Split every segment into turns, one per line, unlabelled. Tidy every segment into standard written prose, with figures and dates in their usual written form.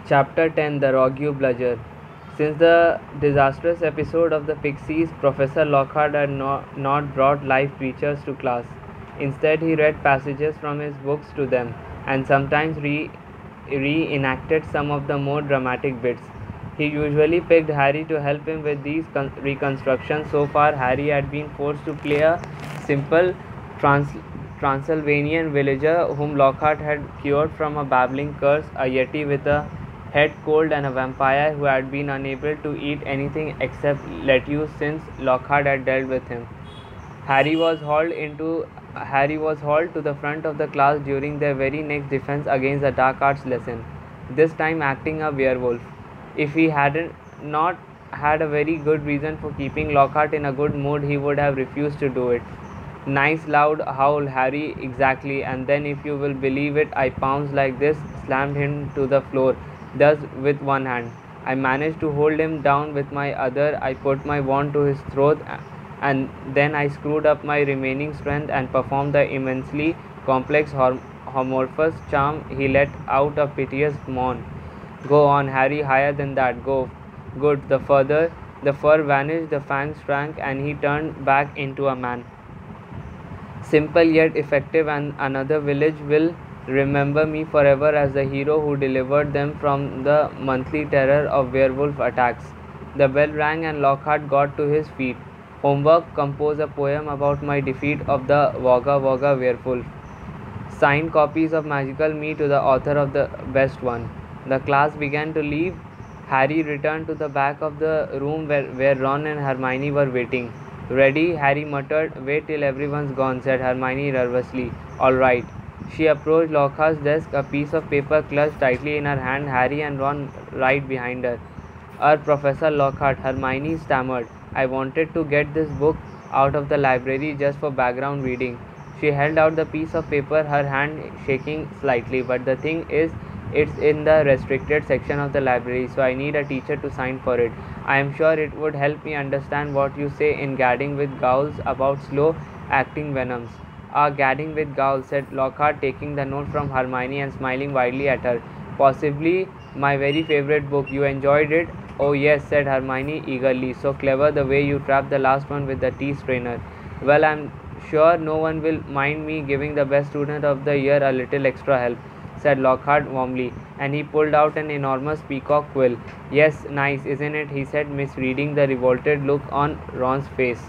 Chapter 10, The Rogue Bludger. Since the disastrous episode of the Pixies, Professor Lockhart had not brought live creatures to class. Instead, he read passages from his books to them, and sometimes reenacted some of the more dramatic bits. He usually picked Harry to help him with these reconstructions. So far, Harry had been forced to play a simple trans- Transylvanian villager whom Lockhart had cured from a babbling curse, a yeti with a head cold, and a vampire who had been unable to eat anything except lettuce since Lockhart had dealt with him. Harry was hauled to the front of the class during their very next defense against the dark arts lesson, this time acting a werewolf. If he hadn't not had a very good reason for keeping Lockhart in a good mood, he would have refused to do it. Nice loud howl, Harry, exactly, and then, if you will believe it, I pounced like this, slammed him to the floor, thus with one hand. I managed to hold him down with my other. I put my wand to his throat, and then I screwed up my remaining strength and performed the immensely complex homorphous charm. He let out a piteous moan. Go on, Harry, higher than that. Go. Good. The fur vanished, the fangs shrank, and he turned back into a man. Simple yet effective, and another village will remember me forever as the hero who delivered them from the monthly terror of werewolf attacks. The bell rang and Lockhart got to his feet. Homework: compose a poem about my defeat of the Wagga Wagga werewolf. Signed copies of Magical Me to the author of the best one. The class began to leave. Harry returned to the back of the room where Ron and Hermione were waiting. Ready? Harry muttered. Wait till everyone's gone, said Hermione nervously. All right. She approached Lockhart's desk, a piece of paper clutched tightly in her hand, Harry and Ron right behind her. Professor Lockhart, Hermione stammered. I wanted to get this book out of the library just for background reading. She held out the piece of paper, her hand shaking slightly. But the thing is, it's in the restricted section of the library, so I need a teacher to sign for it. I am sure it would help me understand what you say in Gadding with Gowls about slow acting venoms. Gadding with Gowls, said Lockhart, taking the note from Hermione and smiling widely at her. Possibly my very favorite book. You enjoyed it? Oh, yes, said Hermione eagerly. So clever the way you trapped the last one with the tea strainer. Well, I'm sure no one will mind me giving the best student of the year a little extra help, said Lockhart warmly, and he pulled out an enormous peacock quill. Yes, nice, isn't it? He said, misreading the revolted look on Ron's face.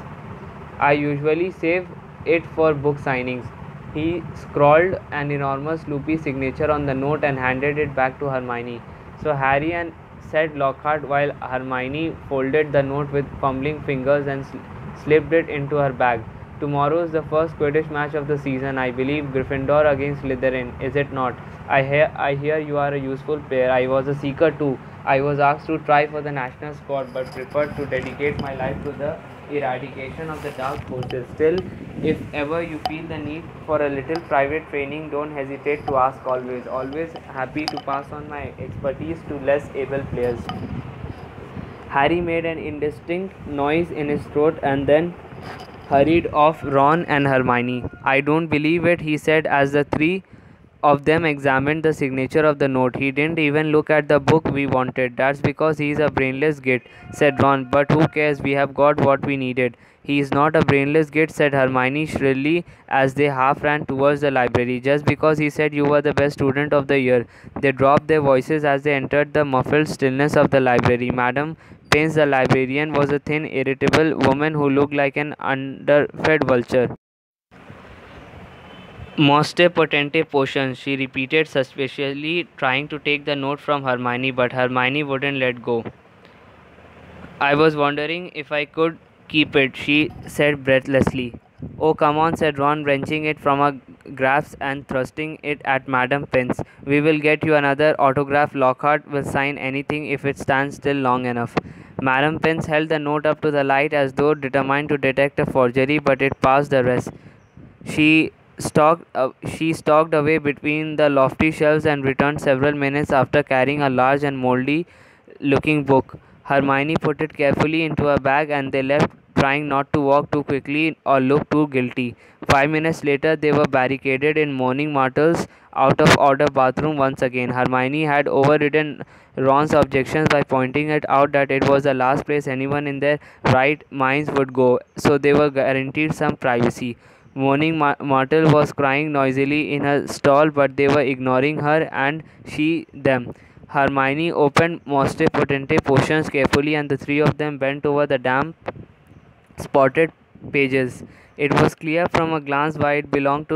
I usually save it for book signings. He scrawled an enormous loopy signature on the note and handed it back to Hermione. So Harry and said Lockhart, while Hermione folded the note with fumbling fingers and slipped it into her bag. Tomorrow is the first Quidditch match of the season. I believe Gryffindor against Slytherin, is it not? I hear you are a useful player. I was a seeker too. I was asked to try for the national squad, but preferred to dedicate my life to the eradication of the dark forces. Still, if ever you feel the need for a little private training, don't hesitate to ask always. Always happy to pass on my expertise to less able players. Harry made an indistinct noise in his throat and then hurried off Ron and Hermione. I don't believe it, he said as the three of them examined the signature of the note. He didn't even look at the book we wanted. That's because he's a brainless git, said Ron. But who cares? We have got what we needed. He is not a brainless git, said Hermione shrilly as they half ran towards the library. Just because he said you were the best student of the year. They dropped their voices as they entered the muffled stillness of the library. Madam Payne, the librarian, was a thin, irritable woman who looked like an underfed vulture. Moste potente potions, she repeated suspiciously, trying to take the note from Hermione, but Hermione wouldn't let go. I was wondering if I could keep it, she said breathlessly. Oh, come on, said Ron, wrenching it from her grasp and thrusting it at Madame Pence. We will get you another autograph. Lockhart will sign anything if it stands still long enough. Madame Pence held the note up to the light as though determined to detect a forgery, but it passed the rest. She she stalked away between the lofty shelves and returned several minutes after carrying a large and moldy looking book. Hermione put it carefully into a bag and they left, trying not to walk too quickly or look too guilty. 5 minutes later, they were barricaded in Moaning Myrtle's out of order bathroom once again. Hermione had overridden Ron's objections by pointing it out that it was the last place anyone in their right minds would go, so they were guaranteed some privacy. Moaning Myrtle was crying noisily in her stall, but they were ignoring her and she them. Hermione opened Moste Potente potions carefully, and the three of them bent over the damp spotted pages. It was clear from a glance why it belonged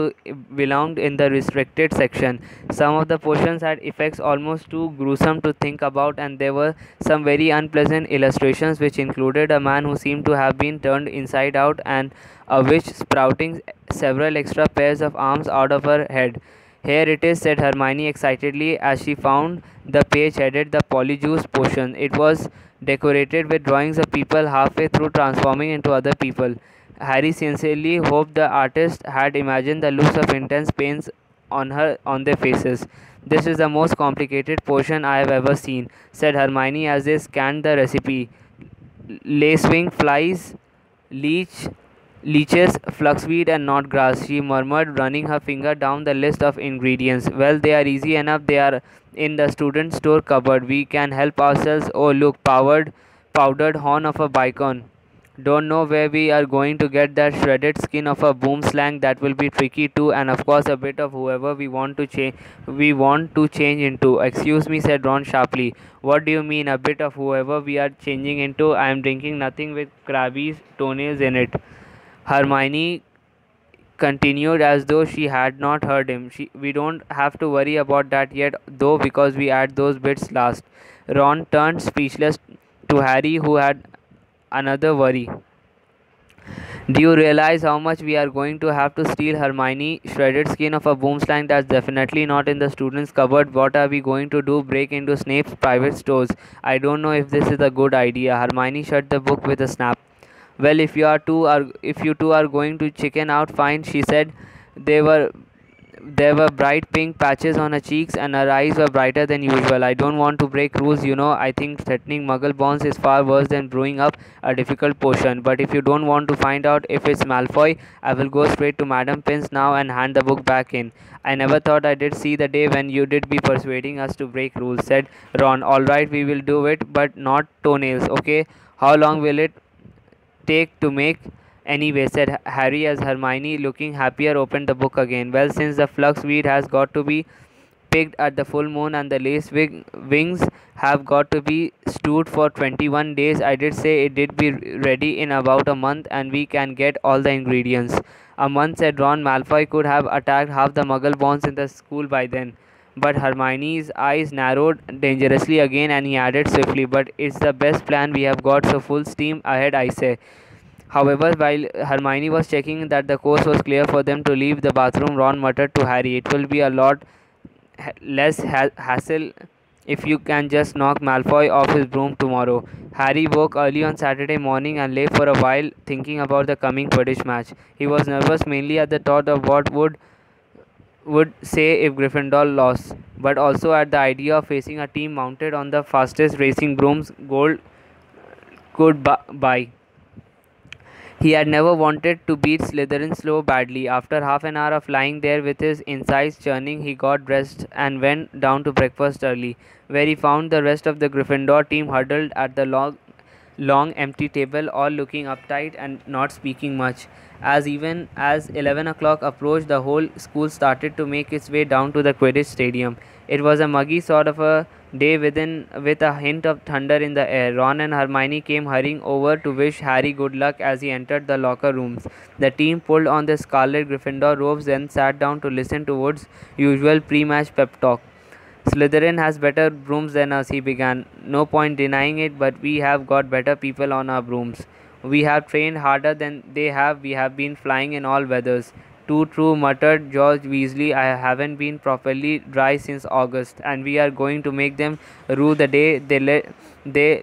in the restricted section. Some of the potions had effects almost too gruesome to think about, and there were some very unpleasant illustrations which included a man who seemed to have been turned inside out and a witch sprouting several extra pairs of arms out of her head. Here it is, said Hermione excitedly as she found the page headed the Polyjuice potion. It was decorated with drawings of people halfway through transforming into other people. Harry sincerely hoped the artist had imagined the looks of intense pains on their faces. This is the most complicated potion I have ever seen, said Hermione as they scanned the recipe. Lacewing flies, leech, leeches, fluxweed, and knotgrass, she murmured, running her finger down the list of ingredients. Well, they are easy enough. They are in the student store cupboard. We can help ourselves. Oh, look, powdered horn of a bicon. Don't know where we are going to get that shredded skin of a boom slang. That will be tricky too, and of course a bit of whoever we want to change into. Excuse me, said Ron sharply. What do you mean, a bit of whoever we are changing into? I am drinking nothing with Krabby's toenails in it. Hermione continued as though she had not heard him. We don't have to worry about that yet, though, because we add those bits last. Ron turned speechless to Harry, who had another worry. Do you realize how much we are going to have to steal, Hermione? Shredded skin of a boomslang, that's definitely not in the student's cupboard. What are we going to do? Break into Snape's private stores? I don't know if this is a good idea. Hermione shut the book with a snap. Well, if you two are going to chicken out, fine, she said. They were there were bright pink patches on her cheeks, and her eyes were brighter than usual. I don't want to break rules, you know. I think threatening muggle bonds is far worse than brewing up a difficult potion. But if you don't want to find out if it's Malfoy, I will go straight to Madam Pince now and hand the book back in. I never thought I did see the day when you did be persuading us to break rules, said Ron. Alright, we will do it, but not toenails, okay? How long will it take to make? Anyway, said Harry as Hermione, looking happier, opened the book again. Well, since the flux weed has got to be picked at the full moon and the wings have got to be stewed for 21 days, I did say it did be ready in about a month and we can get all the ingredients. A month, said Ron. Malfoy could have attacked half the muggle bonds in the school by then. But Hermione's eyes narrowed dangerously again and he added swiftly, but it's the best plan we have got, so full steam ahead, I say. However, while Hermione was checking that the coast was clear for them to leave the bathroom, Ron muttered to Harry, it will be a lot less hassle if you can just knock Malfoy off his broom tomorrow. Harry woke early on Saturday morning and lay for a while thinking about the coming Quidditch match. He was nervous mainly at the thought of what would say if Gryffindor lost, but also at the idea of facing a team mounted on the fastest racing brooms gold could buy. He had never wanted to beat Slytherin so badly. After half an hour of lying there with his insides churning, he got dressed and went down to breakfast early, where he found the rest of the Gryffindor team huddled at the long empty table, all looking uptight and not speaking much. As even as 11 o'clock approached, the whole school started to make its way down to the Quidditch stadium. It was a muggy sort of a day with a hint of thunder in the air. Ron and Hermione came hurrying over to wish Harry good luck as he entered the locker rooms. The team pulled on their scarlet Gryffindor robes, then sat down to listen to Wood's usual pre-match pep talk. Slytherin has better brooms than us, he began. No point denying it, but we have got better people on our brooms. We have trained harder than they have. We have been flying in all weathers. Too true, muttered George Weasley. I haven't been properly dry since August, and we are going to make them rue the day they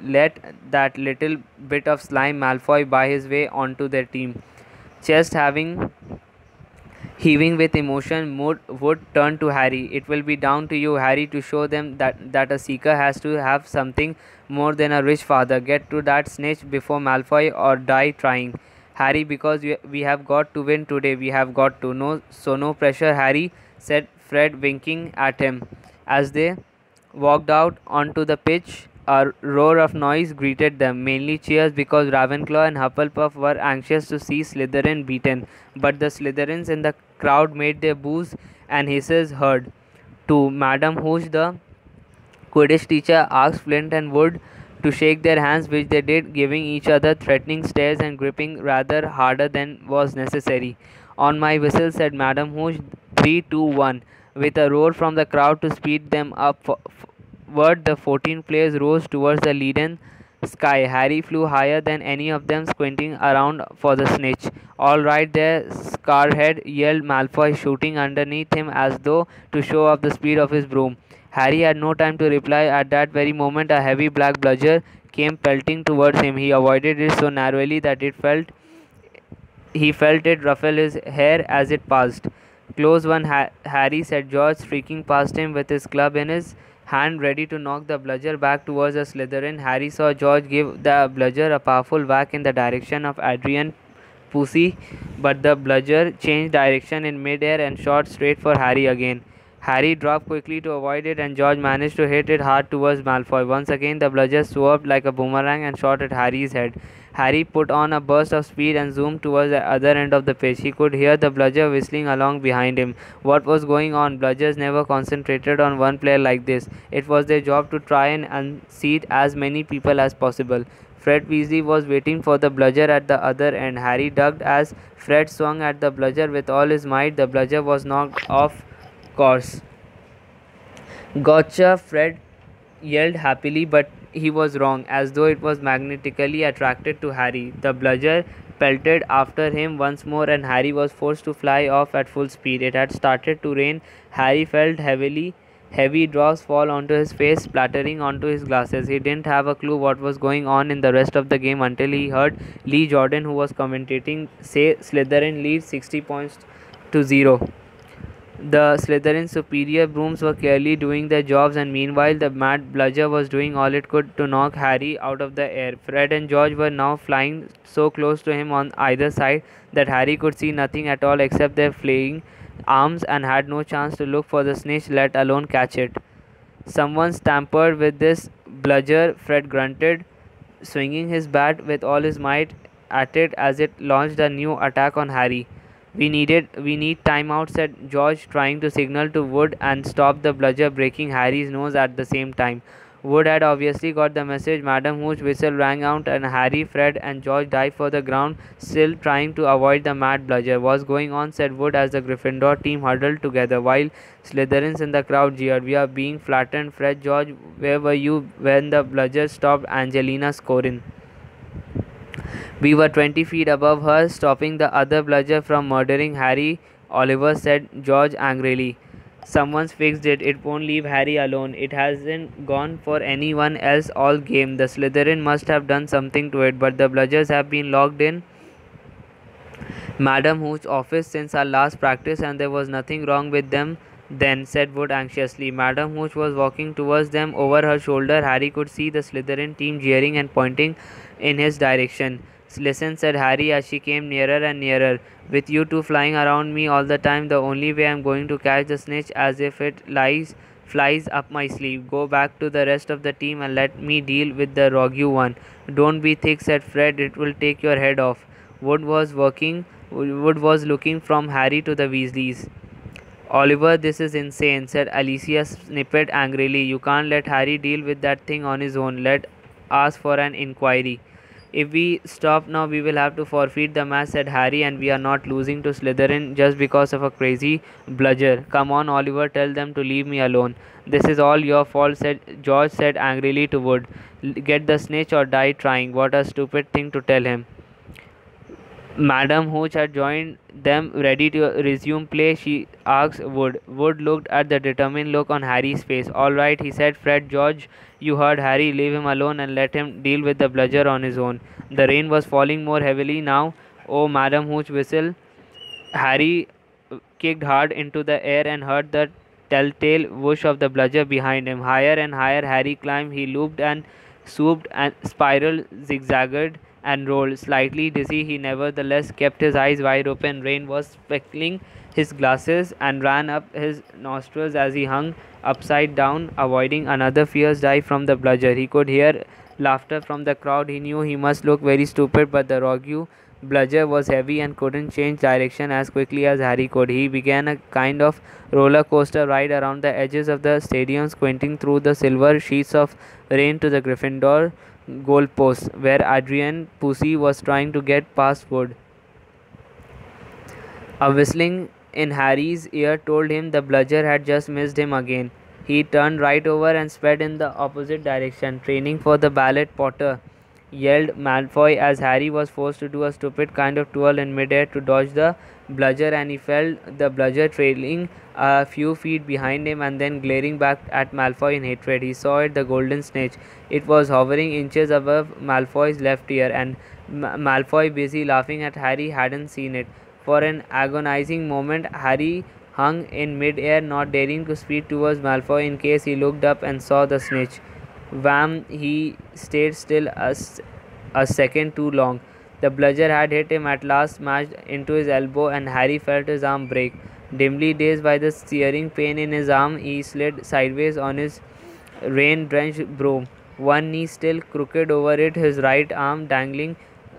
let that little bit of slime Malfoy buy his way onto their team. Chest heaving with emotion, Wood turned to Harry. It will be down to you, Harry, to show them that a seeker has to have something more than a rich father. Get to that snitch before Malfoy or die trying. Harry, because we have got to win today. We have got to. No, so no pressure, Harry said Fred winking at him. As they walked out onto the pitch, a roar of noise greeted them, mainly cheers because Ravenclaw and Hufflepuff were anxious to see Slytherin beaten, but the Slytherins in the crowd made their boos and hisses heard. To Madam Hooch, the Quidditch teacher asked Flint and Wood to shake their hands, which they did, giving each other threatening stares and gripping rather harder than was necessary. On my whistle, said Madam Hooch, 3, 2, 1, with a roar from the crowd to speed them up. Forward, the 14 players rose towards the leaden sky. Harry flew higher than any of them, squinting around for the snitch. All right there, Scarhead, yelled Malfoy, shooting underneath him as though to show off the speed of his broom. Harry had no time to reply. At that very moment, a heavy black bludger came pelting towards him. He avoided it so narrowly that he felt it ruffle his hair as it passed. Close one, Harry, said George, streaking past him with his club in his hand, ready to knock the bludger back towards the Slytherin. Harry saw George give the bludger a powerful whack in the direction of Adrian Pussy, but the bludger changed direction in midair and shot straight for Harry again. Harry dropped quickly to avoid it, and George managed to hit it hard towards Malfoy. Once again, the bludger swerved like a boomerang and shot at Harry's head. Harry put on a burst of speed and zoomed towards the other end of the pitch. He could hear the bludger whistling along behind him. What was going on? Bludgers never concentrated on one player like this. It was their job to try and unseat as many people as possible. Fred Weasley was waiting for the bludger at the other end. Harry ducked as Fred swung at the bludger with all his might. The bludger was knocked off course. Gotcha, Fred yelled happily, but he was wrong, as though it was magnetically attracted to Harry. The bludger pelted after him once more, and Harry was forced to fly off at full speed. It had started to rain. Harry felt heavy drops fall onto his face, splattering onto his glasses. He didn't have a clue what was going on in the rest of the game until he heard Lee Jordan, who was commentating, say Slytherin leads 60 points to 0. The Slytherin's superior brooms were clearly doing their jobs, and meanwhile the mad bludger was doing all it could to knock Harry out of the air. Fred and George were now flying so close to him on either side that Harry could see nothing at all except their flaying arms and had no chance to look for the snitch, let alone catch it. Someone's tampered with this bludger, Fred grunted, swinging his bat with all his might at it as it launched a new attack on Harry. We need timeout, said George, trying to signal to Wood and stop the bludger breaking Harry's nose at the same time. Wood had obviously got the message. Madam Hooch's whistle rang out, and Harry, Fred, and George dived for the ground, still trying to avoid the mad bludger. What's going on? Said Wood as the Gryffindor team huddled together, while Slytherins in the crowd jeered. We are being flattened. Fred, George, where were you when the bludger stopped Angelina Scorin? We were 20 feet above her, stopping the other bludger from murdering Harry, Oliver said George angrily. Someone's fixed it. It won't leave Harry alone. It hasn't gone for anyone else all game. The Slytherin must have done something to it, but the bludgers have been locked in Madam Hooch's office since our last practice, and there was nothing wrong with them then, said Wood anxiously. Madam Hooch was walking towards them over her shoulder. Harry could see the Slytherin team jeering and pointing in his direction. Listen, said Harry as she came nearer and nearer. With you two flying around me all the time, the only way I'm going to catch the snitch as if it flies up my sleeve. Go back to the rest of the team and let me deal with the rogue one. Don't be thick, said Fred. It will take your head off. Wood was looking from Harry to the Weasleys. Oliver, this is insane, said Alicia Snippet angrily. You can't let Harry deal with that thing on his own. Let us for an inquiry. If we stop now, we will have to forfeit the match, said Harry, and we are not losing to Slytherin just because of a crazy bludger. Come on, Oliver, tell them to leave me alone. This is all your fault, said George said angrily to Wood. Get the snitch or die trying. What a stupid thing to tell him. Madam Hooch had joined them, ready to resume play. She asked Wood. Wood looked at the determined look on Harry's face. All right, he said. Fred, George, you heard Harry. Leave him alone and let him deal with the bludger on his own. The rain was falling more heavily now. Oh, Madam Hooch whistled. Harry kicked hard into the air and heard the telltale whoosh of the bludger behind him. Higher and higher Harry climbed. He looped and swooped and spiraled, zigzagged, and rolled. Slightly dizzy, he nevertheless kept his eyes wide open. Rain was speckling his glasses and ran up his nostrils as he hung upside down, avoiding another fierce dive from the bludger. He could hear laughter from the crowd. He knew he must look very stupid, but the rogue bludger was heavy and couldn't change direction as quickly as Harry could. He began a kind of roller coaster ride around the edges of the stadium, squinting through the silver sheets of rain to the Gryffindor goalposts, where Adrian Pussy was trying to get past Wood. A whistling in Harry's ear told him the bludger had just missed him again. He turned right over and sped in the opposite direction. Training for the ballet, Potter, yelled Malfoy as Harry was forced to do a stupid kind of twirl in midair to dodge the bludger, and he felt the bludger trailing a few feet behind him and then glaring back at Malfoy in hatred. He saw it, the golden snitch. It was hovering inches above Malfoy's left ear, and Malfoy, busy laughing at Harry, hadn't seen it. For an agonizing moment, Harry hung in mid-air, not daring to speed towards Malfoy in case he looked up and saw the snitch. Wham! He stayed still a second too long. The bludger had hit him at last, smashed into his elbow, and Harry felt his arm break. Dimly dazed by the searing pain in his arm, he slid sideways on his rain-drenched broom, one knee still crooked over it, his right arm dangling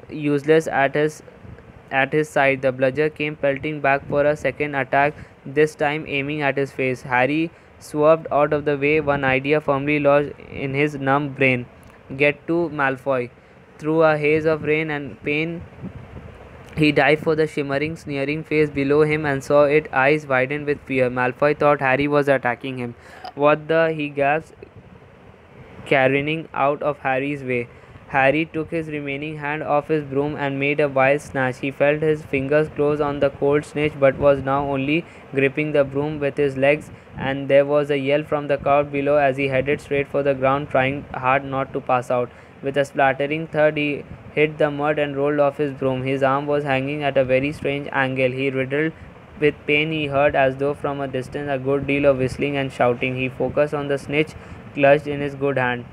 useless at his side. The bludger came pelting back for a second attack, this time aiming at his face. Harry swerved out of the way, one idea firmly lodged in his numb brain. Get to Malfoy. Through a haze of rain and pain, he dived for the shimmering, sneering face below him and saw its eyes widen with fear. Malfoy thought Harry was attacking him. What the? He gasped, careening out of Harry's way. Harry took his remaining hand off his broom and made a wild snatch. He felt his fingers close on the cold snitch, but was now only gripping the broom with his legs, and there was a yell from the crowd below as he headed straight for the ground, trying hard not to pass out. With a splattering thud, he hit the mud and rolled off his broom. His arm was hanging at a very strange angle. He writhed with pain. He heard, as though from a distance, a good deal of whistling and shouting. He focused on the snitch clutched in his good hand.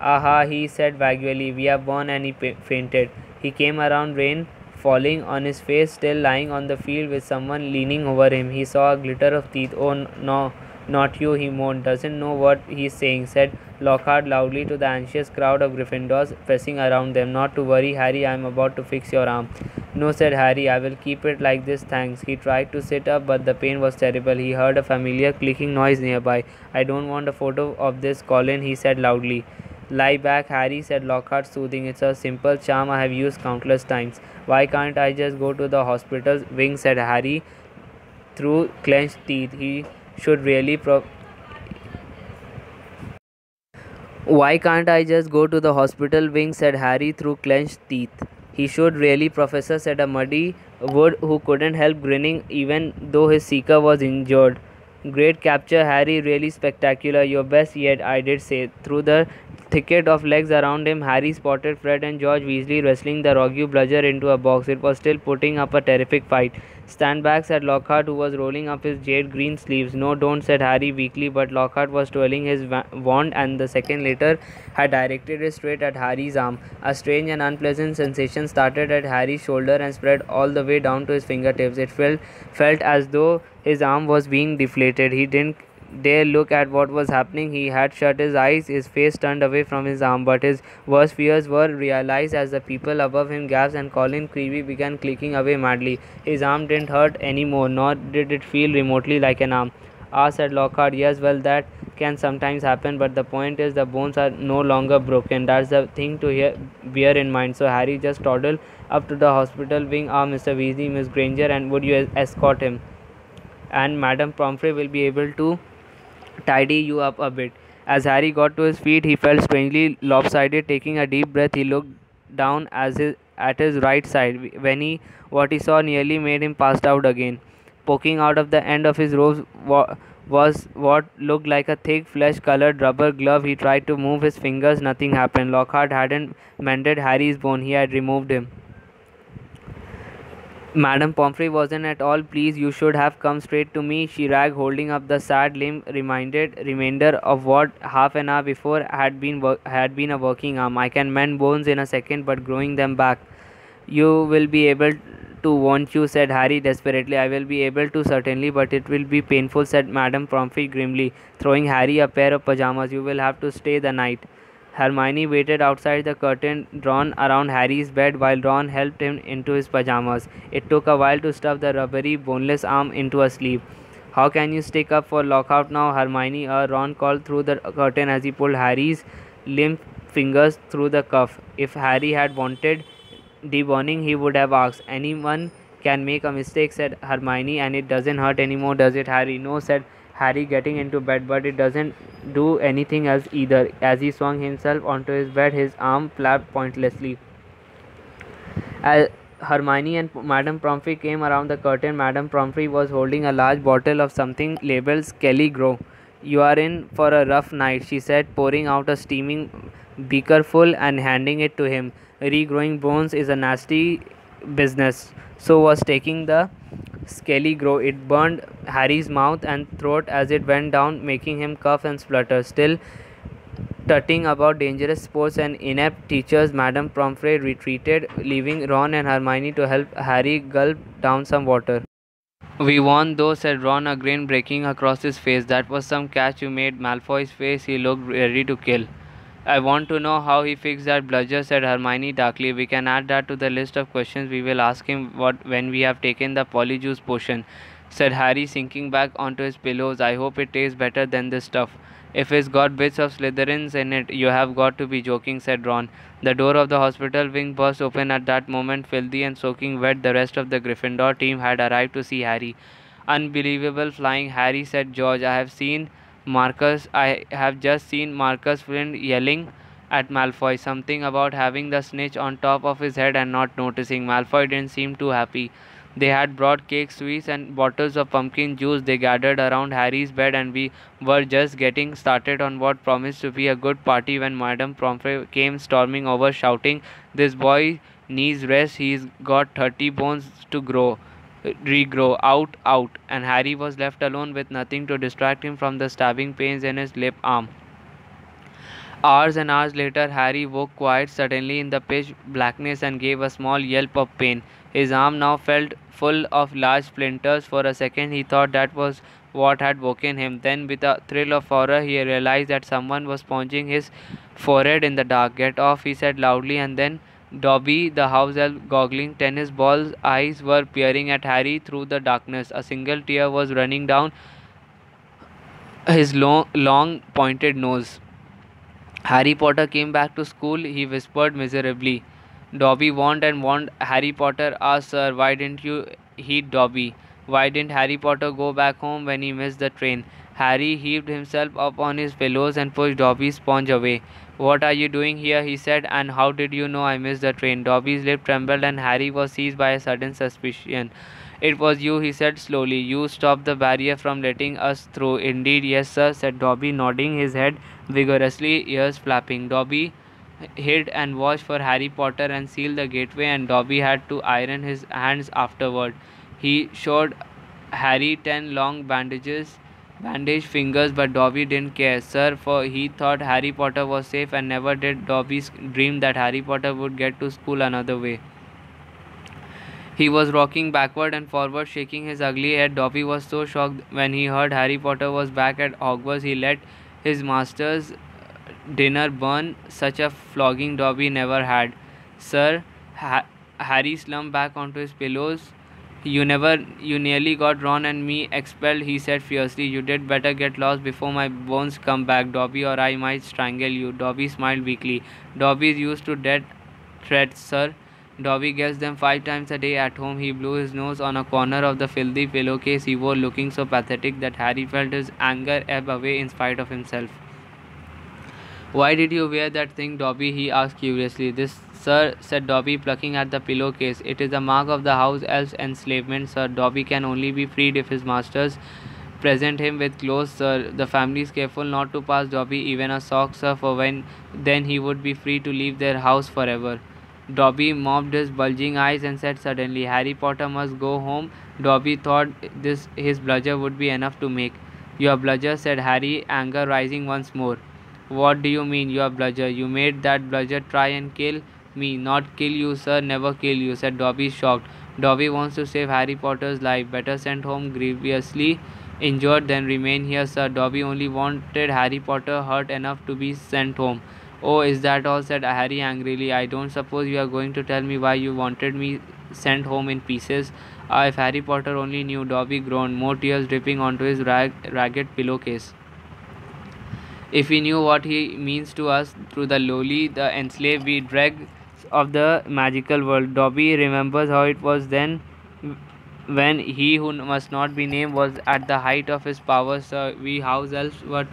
"Aha," he said vaguely, "we have won," and he fainted. He came around, rain falling on his face, still lying on the field with someone leaning over him. He saw a glitter of teeth. "Oh, no, not you," he moaned. "Doesn't know what he's saying," said Lockhart loudly to the anxious crowd of Gryffindors pressing around them. "Not to worry, Harry, I am about to fix your arm." "No," said Harry, "I will keep it like this, thanks." He tried to sit up, but the pain was terrible. He heard a familiar clicking noise nearby. "I don't want a photo of this, Colin," he said loudly. "Lie back, Harry," said Lockhart, soothing. "It's a simple charm I have used countless times." "Why can't I just go to the hospital's wing?" said Harry through clenched teeth. Should really Why can't I just go to the hospital wing?" said Harry through clenched teeth. "He should really, Professor," said a muddy Wood, who couldn't help grinning even though his seeker was injured. "Great capture, Harry, really spectacular. Your best yet, I did say." Through the thicket of legs around him, Harry spotted Fred and George Weasley wrestling the rogue bludger into a box. It was still putting up a terrific fight. "Stand back," said Lockhart, who was rolling up his jade green sleeves. "No, don't," said Harry weakly, but Lockhart was twirling his wand, and the second later had directed it straight at Harry's arm. A strange and unpleasant sensation started at Harry's shoulder and spread all the way down to his fingertips. It felt as though his arm was being deflated. He didn't dare look at what was happening. He had shut his eyes, his face turned away from his arm, but his worst fears were realized as the people above him gasped and Colin Creevey began clicking away madly. His arm didn't hurt anymore, nor did it feel remotely like an arm. "Ah," said Lockhart. "Yes, well, that can sometimes happen, but the point is the bones are no longer broken. That's the thing to bear in mind." So Harry just toddled up to the hospital wing. "Ah, Mr. Weasley, Miss Granger, and would you escort him? And Madame Pomfrey will be able to tidy you up a bit." As Harry got to his feet, he felt strangely lopsided. Taking a deep breath, he looked down at his right side. What he saw nearly made him pass out again. Poking out of the end of his robes was what looked like a thick, flesh-colored rubber glove. He tried to move his fingers. Nothing happened. Lockhart hadn't mended Harry's bone. He had removed him. Madame Pomfrey wasn't at all pleased. You should have come straight to me, she ragged, holding up the sad limb remainder of what half an hour before had been a working arm. I can mend bones in a second, but growing them back. You will be able to, won't you? Said Harry desperately. I will be able to, certainly, but it will be painful, said Madame Pomfrey grimly, throwing Harry a pair of pajamas. You will have to stay the night. Hermione waited outside the curtain drawn around Harry's bed while Ron helped him into his pajamas. It took a while to stuff the rubbery, boneless arm into a sleeve. How can you stick up for Lockout now, Hermione? Ron called through the curtain as he pulled Harry's limp fingers through the cuff. If Harry had wanted deboning, he would have asked. Anyone can make a mistake, said Hermione, and it doesn't hurt anymore, does it, Harry? No, said Harry, getting into bed, but it doesn't do anything else either. As he swung himself onto his bed, his arm flapped pointlessly. As Hermione and Madame Pomfrey came around the curtain, Madame Pomfrey was holding a large bottle of something labeled Skelly Grow. You are in for a rough night, she said, pouring out a steaming beakerful and handing it to him. Regrowing bones is a nasty business. So was taking the Skelly Grow. It burned Harry's mouth and throat as it went down, making him cough and splutter. Still tutting about dangerous sports and inept teachers, Madame Pomfrey retreated, leaving Ron and Hermione to help Harry gulp down some water. We won though, said Ron, a grin breaking across his face. That was some catch you made. Malfoy's face, he looked ready to kill. I want to know how he fixed that bludger, said Hermione darkly. We can add that to the list of questions we will ask him when we have taken the polyjuice potion, said Harry, sinking back onto his pillows. I hope it tastes better than this stuff. If it's got bits of Slytherins in it, you have got to be joking, said Ron. The door of the hospital wing burst open at that moment. Filthy and soaking wet, the rest of the Gryffindor team had arrived to see Harry. Unbelievable flying, Harry, said George. I have just seen Marcus Flint yelling at Malfoy something about having the snitch on top of his head and not noticing. Malfoy didn't seem too happy. They had brought cakes, sweets, and bottles of pumpkin juice. They gathered around Harry's bed, and we were just getting started on what promised to be a good party when Madame Pomfrey came storming over, shouting, "This boy needs rest. He's got 30 bones to regrow. Out, out!" And Harry was left alone with nothing to distract him from the stabbing pains in his lip arm. Hours and hours later, Harry woke quite suddenly in the pitch blackness and gave a small yelp of pain. His arm now felt full of large splinters. For a second, he thought that was what had woken him. Then, with a thrill of horror, he realized that someone was sponging his forehead in the dark. Get off, he said loudly, and then Dobby, the house elf, goggling tennis balls eyes, were peering at Harry through the darkness. A single tear was running down his long pointed nose. Harry Potter came back to school, he whispered miserably. Dobby warned and warned. Harry Potter asked, Sir, why didn't you heed Dobby? Why didn't Harry Potter go back home when he missed the train? Harry heaved himself up on his pillows and pushed Dobby's sponge away. What are you doing here? He said, and how did you know I missed the train? Dobby's lip trembled and Harry was seized by a sudden suspicion. It was you, he said slowly. You stopped the barrier from letting us through. Indeed, yes, sir, said Dobby, nodding his head vigorously, ears flapping. Dobby hid and watched for Harry Potter and sealed the gateway, and Dobby had to iron his hands afterward. He showed Harry 10 long bandaged fingers, but Dobby didn't care, sir, for he thought Harry Potter was safe, and never did Dobby dream that Harry Potter would get to school another way. He was rocking backward and forward, shaking his ugly head. Dobby was so shocked when he heard Harry Potter was back at Hogwarts, he let his master's dinner burn. Such a flogging Dobby never had. Sir, Harry slumped back onto his pillows. You nearly got Ron and me expelled, he said fiercely. You did better get lost before my bones come back, Dobby, or I might strangle you. Dobby smiled weakly. Dobby is used to death threats, sir. Dobby gets them 5 times a day at home. He blew his nose on a corner of the filthy pillowcase he wore, looking so pathetic that Harry felt his anger ebb away in spite of himself. Why did you wear that thing, Dobby? He asked curiously. This, sir, said Dobby, plucking at the pillowcase. It is a mark of the house elf's enslavement, sir. Dobby can only be freed if his masters present him with clothes, sir. The family is careful not to pass Dobby even a sock, sir, for then he would be free to leave their house forever. Dobby mopped his bulging eyes and said suddenly, Harry Potter must go home. Dobby thought this his bludger would be enough to make. Your bludger, said Harry, anger rising once more. What do you mean, your bludger? You made that bludger try and kill me. Not kill you, sir, never kill you, said Dobby, shocked. Dobby wants to save Harry Potter's life. Better sent home grievously injured than remain here, sir. Dobby only wanted Harry Potter hurt enough to be sent home. Oh, is that all? Said Harry angrily. I don't suppose you are going to tell me why you wanted me sent home in pieces. If Harry Potter only knew, Dobby groaned, more tears dripping onto his ragged pillowcase. If he knew what he means to us through the lowly, the enslaved, we dregs of the magical world. Dobby remembers how it was then when he who must not be named was at the height of his powers, sir. We house elves were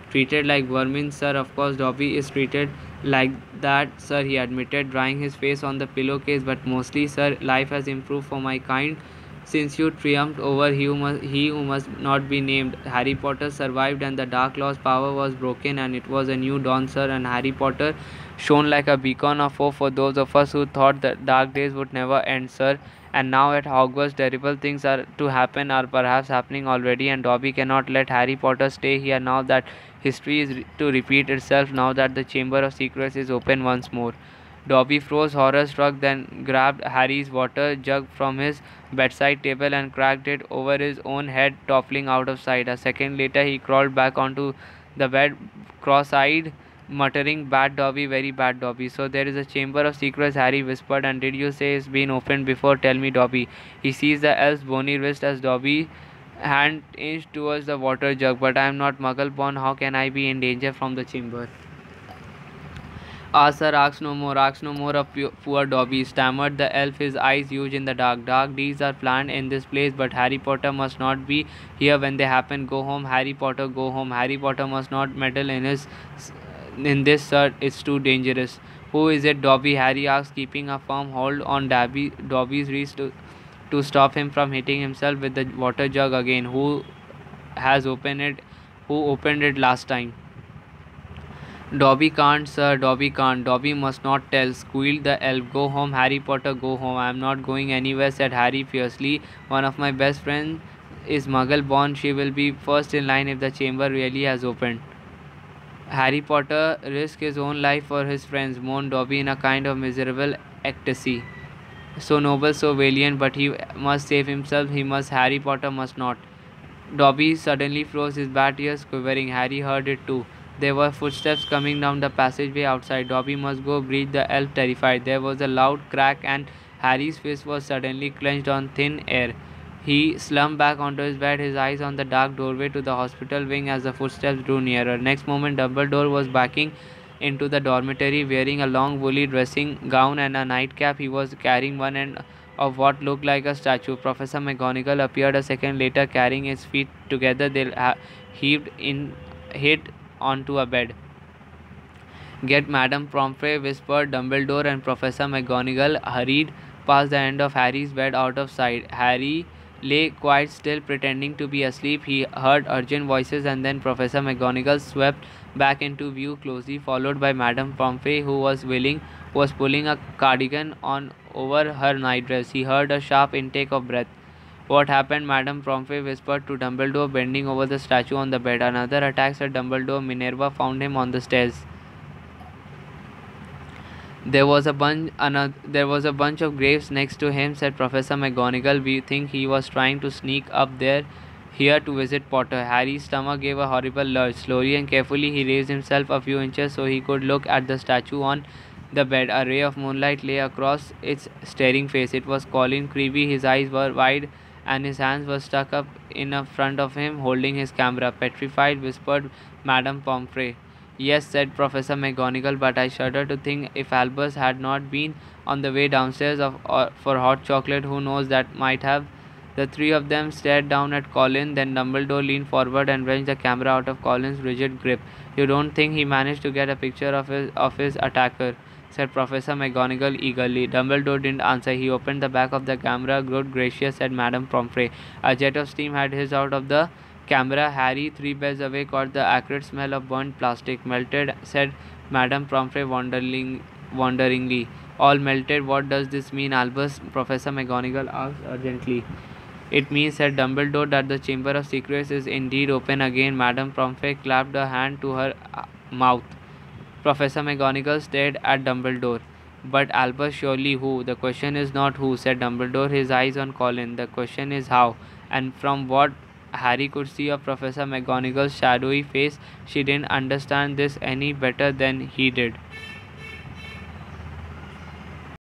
treated like vermin, sir. Of course, Dobby is treated like that, sir, he admitted, drying his face on the pillowcase. But mostly, sir, life has improved for my kind since you triumphed over he who must not be named. Harry Potter survived, and the Dark Lord's power was broken, and it was a new dawn, sir. And Harry Potter shone like a beacon of hope for those of us who thought the dark days would never end, sir. And now at Hogwarts, terrible things are to happen, are perhaps happening already, and Dobby cannot let Harry Potter stay here now that history is to repeat itself, now that the Chamber of Secrets is open once more. Dobby froze horror struck, then grabbed Harry's water jug from his bedside table and cracked it over his own head, toppling out of sight. A second later, he crawled back onto the bed, cross eyed, muttering, Bad Dobby, very bad Dobby. So there is a chamber of secrets, Harry whispered, and did you say it's been opened before? Tell me, Dobby. He seized the elf's bony wrist as Dobby hand inched towards the water jug. But I am not Muggle born. How can I be in danger from the chamber? Ah, sir, ask no more of poor Dobby, stammered the elf, his eyes huge in the dark. Dark deeds are planned in this place, but Harry Potter must not be here when they happen. Go home, Harry Potter, go home. Harry Potter must not meddle in this, sir. It's too dangerous. Who is it, Dobby? Harry asked, keeping a firm hold on Dobby's wrist to stop him from hitting himself with the water jug again. Has opened it? Who opened it last time? Dobby can't, sir, Dobby can't. Dobby must not tell, squealed the elf. Go home, Harry Potter, go home. I am not going anywhere, said Harry fiercely. One of my best friends is Muggle born. She will be first in line if the chamber really has opened. Harry Potter risked his own life for his friends, moaned Dobby in a kind of miserable ecstasy. So noble, so valiant, but he must save himself. He must. Harry Potter must not. Dobby suddenly froze, his bat ears quivering. Harry heard it too. There were footsteps coming down the passageway outside. Dobby must go, breathed the elf, terrified. There was a loud crack, and Harry's fist was suddenly clenched on thin air. He slumped back onto his bed, his eyes on the dark doorway to the hospital wing as the footsteps drew nearer. Next moment, Dumbledore was backing into the dormitory, wearing a long woolly dressing gown and a nightcap. He was carrying one end of what looked like a statue. Professor McGonagall appeared a second later, carrying his feet together. They hit onto a bed. Get Madame Pomfrey, whispered Dumbledore, and Professor McGonagall hurried past the end of Harry's bed out of sight. Harry lay quite still, pretending to be asleep. He heard urgent voices, and then Professor McGonagall swept back into view, closely followed by Madame Pomfrey, who was pulling a cardigan on over her nightdress. He heard a sharp intake of breath. What happened? Madame Pomfrey whispered to Dumbledore, bending over the statue on the bed. Another attack, said Dumbledore. Minerva found him on the stairs. There was a bunch of graves next to him, said Professor McGonagall. We think he was trying to sneak up here to visit Potter. Harry's stomach gave a horrible lurch. Slowly and carefully he raised himself a few inches so he could look at the statue on the bed. A ray of moonlight lay across its staring face. It was Colin Creevey. His eyes were wide and his hands were stuck up in front of him, holding his camera. Petrified, whispered Madame Pomfrey. Yes, said Professor McGonagall, but I shudder to think if Albus had not been on the way downstairs for hot chocolate, who knows, that might have. The three of them stared down at Colin, then Dumbledore leaned forward and wrenched the camera out of Colin's rigid grip. You don't think he managed to get a picture of his attacker? Said Professor McGonagall eagerly. Dumbledore didn't answer. He opened the back of the camera. Good gracious, said Madame Pomfrey. A jet of steam had hissed out of the camera. Harry, 3 beds away, caught the acrid smell of burnt plastic. Melted, said Madame Pomfrey wonderingly. all melted. "What does this mean, Albus?" Professor McGonagall asked urgently. "It means," said Dumbledore, "that the Chamber of Secrets is indeed open again." Madame Pomfrey clapped her hand to her mouth. Professor McGonagall stared at Dumbledore. "But Albus, surely who?" "The question is not who," said Dumbledore, his eyes on Colin. "The question is how." And from what Harry could see of Professor McGonagall's shadowy face, she didn't understand this any better than he did.